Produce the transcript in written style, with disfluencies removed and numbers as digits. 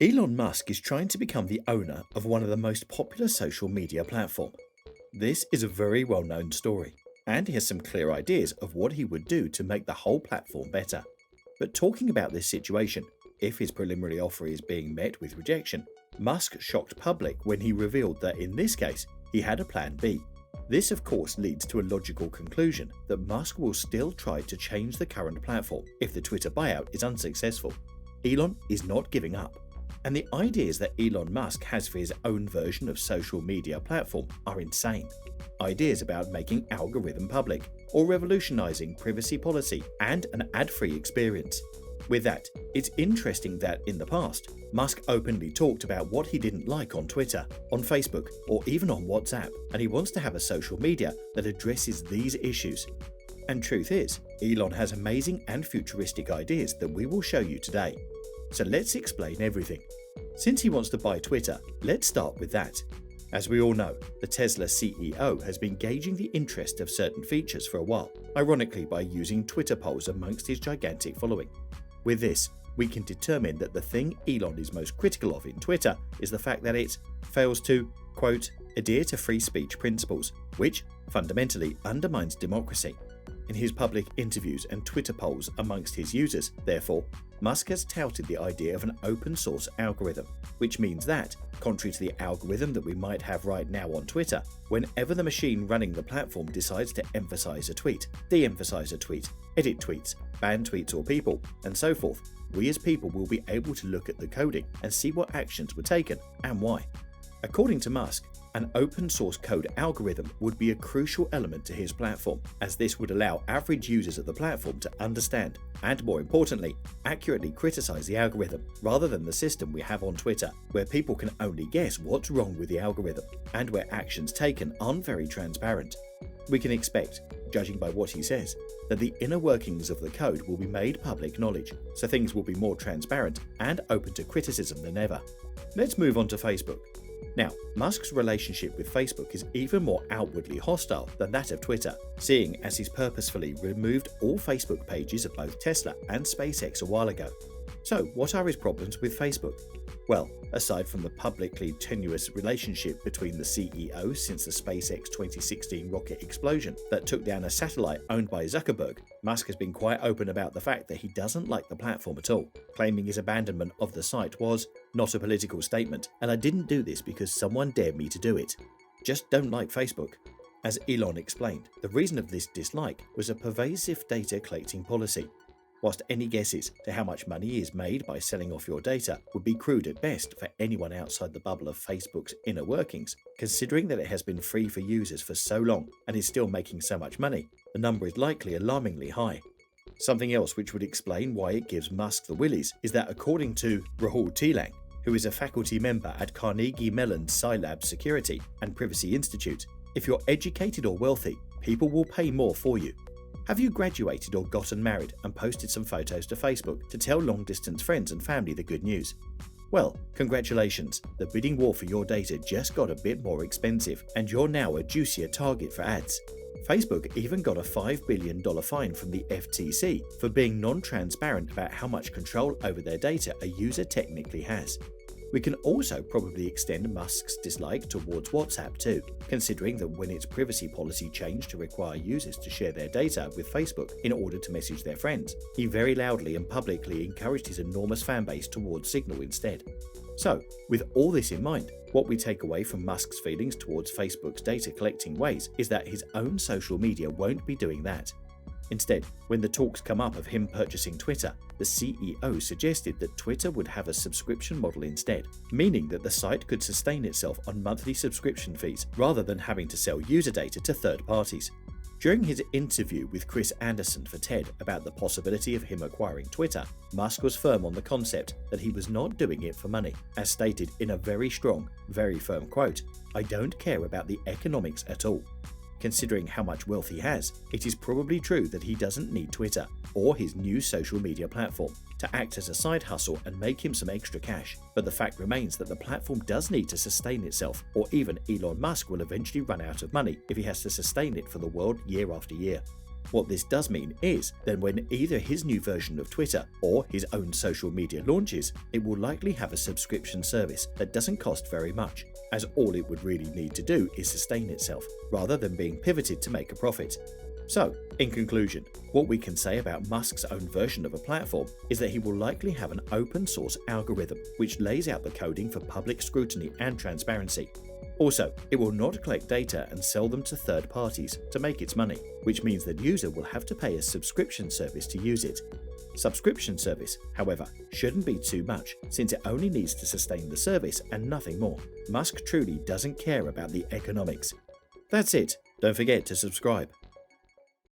Elon Musk is trying to become the owner of one of the most popular social media platforms. This is a very well-known story, and he has some clear ideas of what he would do to make the whole platform better. But talking about this situation, if his preliminary offer is being met with rejection, Musk shocked public when he revealed that in this case, he had a plan B. This of course leads to a logical conclusion that Musk will still try to change the current platform if the Twitter buyout is unsuccessful. Elon is not giving up. And the ideas that Elon Musk has for his own version of social media platform are insane. Ideas about making algorithm public, or revolutionizing privacy policy and an ad-free experience. With that, it's interesting that in the past, Musk openly talked about what he didn't like on Twitter, on Facebook, or even on WhatsApp, and he wants to have a social media that addresses these issues. And truth is, Elon has amazing and futuristic ideas that we will show you today. So let's explain everything. Since he wants to buy Twitter, let's start with that. As we all know, the Tesla CEO has been gauging the interest of certain features for a while, ironically by using Twitter polls amongst his gigantic following. With this, we can determine that the thing Elon is most critical of in Twitter is the fact that it fails to, quote, adhere to free speech principles, which fundamentally undermines democracy. In his public interviews and Twitter polls amongst his users, therefore, Musk has touted the idea of an open source algorithm, which means that, contrary to the algorithm that we might have right now on Twitter, whenever the machine running the platform decides to emphasize a tweet, de-emphasize a tweet, edit tweets, ban tweets or people, and so forth, we as people will be able to look at the coding and see what actions were taken and why. According to Musk, an open source code algorithm would be a crucial element to his platform, as this would allow average users of the platform to understand and, more importantly, accurately criticize the algorithm, rather than the system we have on Twitter, where people can only guess what's wrong with the algorithm and where actions taken aren't very transparent. We can expect, judging by what he says, that the inner workings of the code will be made public knowledge, so things will be more transparent and open to criticism than ever. Let's move on to Facebook. Now, Musk's relationship with Facebook is even more outwardly hostile than that of Twitter, seeing as he's purposefully removed all Facebook pages of both Tesla and SpaceX a while ago. So, what are his problems with Facebook? Well, aside from the publicly tenuous relationship between the CEO since the SpaceX 2016 rocket explosion that took down a satellite owned by Zuckerberg, Musk has been quite open about the fact that he doesn't like the platform at all, claiming his abandonment of the site was not a political statement, and I didn't do this because someone dared me to do it. Just don't like Facebook. As Elon explained, the reason of this dislike was a pervasive data collecting policy. Whilst any guesses to how much money is made by selling off your data would be crude at best for anyone outside the bubble of Facebook's inner workings, considering that it has been free for users for so long and is still making so much money, the number is likely alarmingly high. Something else which would explain why it gives Musk the willies is that according to Revolutionize, who is a faculty member at Carnegie Mellon's Scilab Security and Privacy Institute, if you're educated or wealthy, people will pay more for you. Have you graduated or gotten married and posted some photos to Facebook to tell long-distance friends and family the good news? Well, congratulations, the bidding war for your data just got a bit more expensive and you're now a juicier target for ads. Facebook even got a $5 billion fine from the FTC for being non-transparent about how much control over their data a user technically has. We can also probably extend Musk's dislike towards WhatsApp too, considering that when its privacy policy changed to require users to share their data with Facebook in order to message their friends, he very loudly and publicly encouraged his enormous fanbase towards Signal instead. So, with all this in mind, what we take away from Musk's feelings towards Facebook's data collecting ways is that his own social media won't be doing that. Instead, when the talks come up of him purchasing Twitter, the CEO suggested that Twitter would have a subscription model instead, meaning that the site could sustain itself on monthly subscription fees rather than having to sell user data to third parties. During his interview with Chris Anderson for TED about the possibility of him acquiring Twitter, Musk was firm on the concept that he was not doing it for money, as stated in a very strong, very firm quote, "I don't care about the economics at all." Considering how much wealth he has, it is probably true that he doesn't need Twitter, or his new social media platform, to act as a side hustle and make him some extra cash. But the fact remains that the platform does need to sustain itself, or even Elon Musk will eventually run out of money if he has to sustain it for the world year after year. What this does mean is that when either his new version of Twitter or his own social media launches, it will likely have a subscription service that doesn't cost very much, as all it would really need to do is sustain itself, rather than being pivoted to make a profit. So, in conclusion, what we can say about Musk's own version of a platform is that he will likely have an open source algorithm which lays out the coding for public scrutiny and transparency. Also, it will not collect data and sell them to third parties to make its money, which means that user will have to pay a subscription service to use it. Subscription service, however, shouldn't be too much, since it only needs to sustain the service and nothing more. Musk truly doesn't care about the economics. That's it. Don't forget to subscribe.